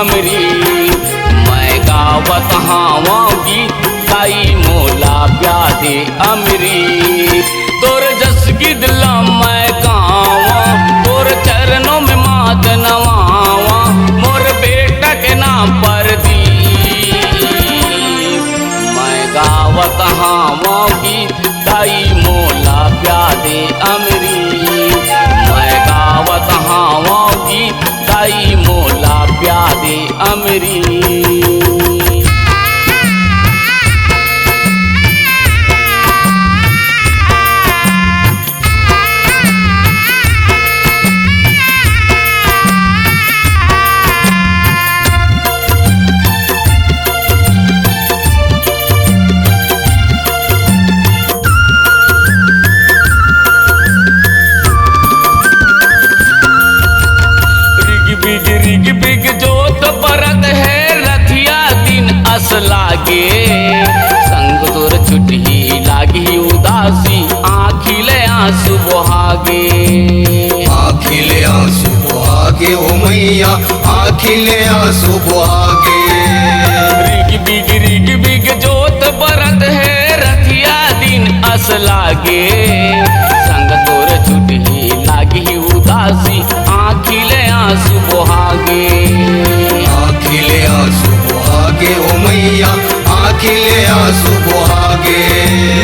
अमरी। मैं गावत हावा गीत गाई मोला प्यादे अमरी। तोर जस गिदला मैं गावा, तोर चरणों में मात नवावा, मोर बेटा के नाम पर दी। मैं गावत हावा गीत गाई मोला प्यादे अमरी। मैं गावत हावा गीत गाई मोला प्यादे अमरी। रिग बिग जोत परत है रथिया दिन अस लागे। संग तोर छुटी लागी उदासी आँखिले आंसू बहागे। आँखिले आंसू बहागे ओ मैया आँखिले आंसू बहागे। रिग बिग जोत परत है रथिया दिन अस लागे। संग तोर छुटी लागी उदासी आँखिले आंसू बहागे। आँखिले आंसू बहागे ओ मैया आँखिले आंसू बहागे।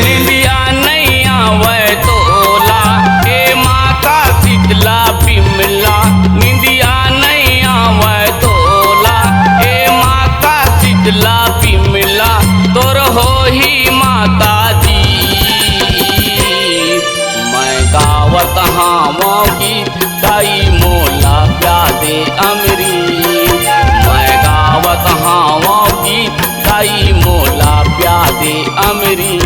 निंदिया नहीं आवे तोला ए माता शीतला बिमला। निंदिया नहीं आवे तोला ए माता शीतला बिमला। तोर हो ही माता जी। मैं गावत हावा गीत गाई मोला प्यादे अमरी। मैं गावत हावा गीत गाई मोला प्यादे अमरी।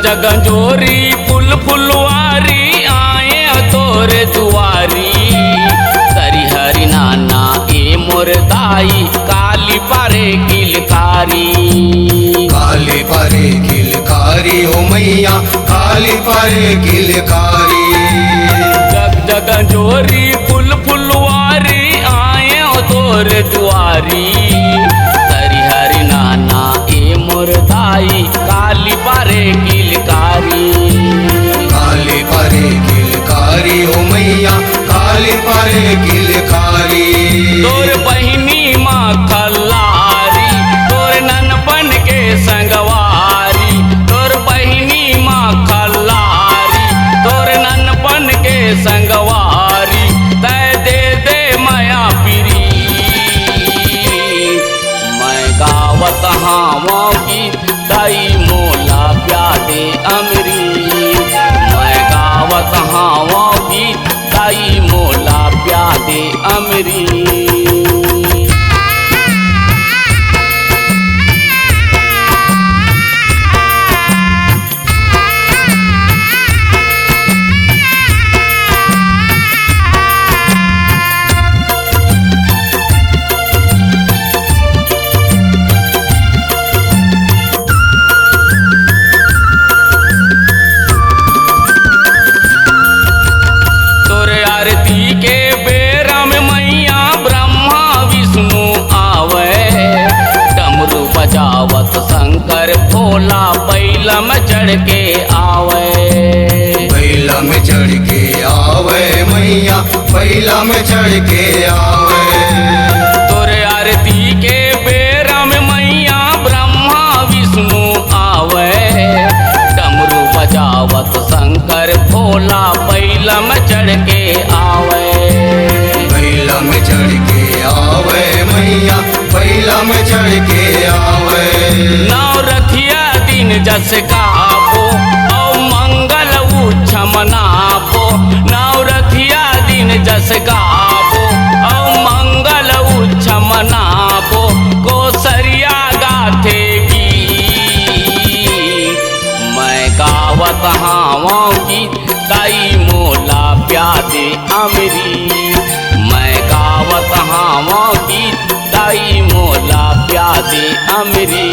जगंजोरी फुल फुलवारी आए तोरे दुआरी। सरी हरि नाना ए मोर दाई काली पारे किलकारी। काली पारे किलकारी ओ मैया काली पारे किलकारी। जगंजोरी फुल फुलवारी आए तोरे दुआरी। सरी हरि नाना ए मोर दाई काली पारे किलकारी। काली पारे किलकारी ओ मैया काली पारे किलकारी। तोर बहिनी माँ खल्लारी तोर ननपन के संगवारी। तोर बहिनी माँ खल्लारी तोर ननपन के संगवारी। तय दे दे माया पीरी। मैं गावत हावा गीत गाई मोला प्यादे अमरी। मैं गावत हावा गीत गाई मोला प्यादे अमरी। भोला बैला में चढ़ के आवे। बैला में चढ़ के आवे मैया बैला में चढ़ के आवे। तोरे आरती के बेरा में मैया ब्रह्मा विष्णु आवे। डमरू बजावत शंकर भोला बैला में चढ़ के आवे। बैला में चढ़ के आवे मैया बैला में चढ़ के आवे। नवरथिया दिन जस गाबो औ मंगल उच्छम मनाबो। नवरथिया दिन जस गाबो औ मंगल उच्छम मनाबो। कोसरिया गाथे गीत कहावा गीत गाई मोला प्यादे अमरी। मैं गावत हावा गीत गाई मोला प्यादे अमरी।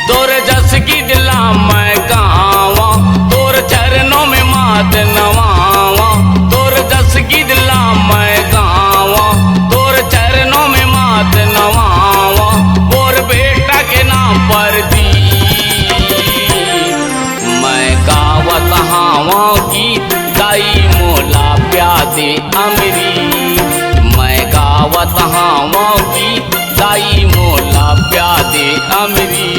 तोर जस की दिला मैं गावा तोर चरणों में मात नवावा। तोर जस की दिला मैं गावा तोर चरणों में मात नवावा। और बेटा के नाम पर दी मैं गावत हावा गीत गाई मोला प्यादे अमरी। मैं गावत हावा गीत गाई मोला प्यादे अमरी।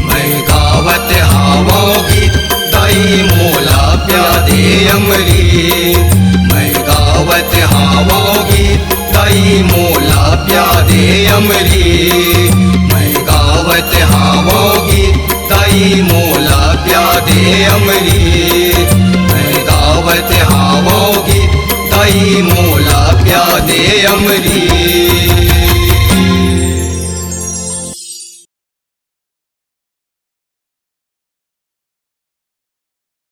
मैं गावत हावा गीत गाई मोला प्यादे अमरी। मैं गावत हावा गीत गाई मोला प्यादे अमरी। मैं गावत हावा गीत गाई मोला प्यादे अमरी। मैं गावत हावा गीत गाई मोला प्यादे अमरी।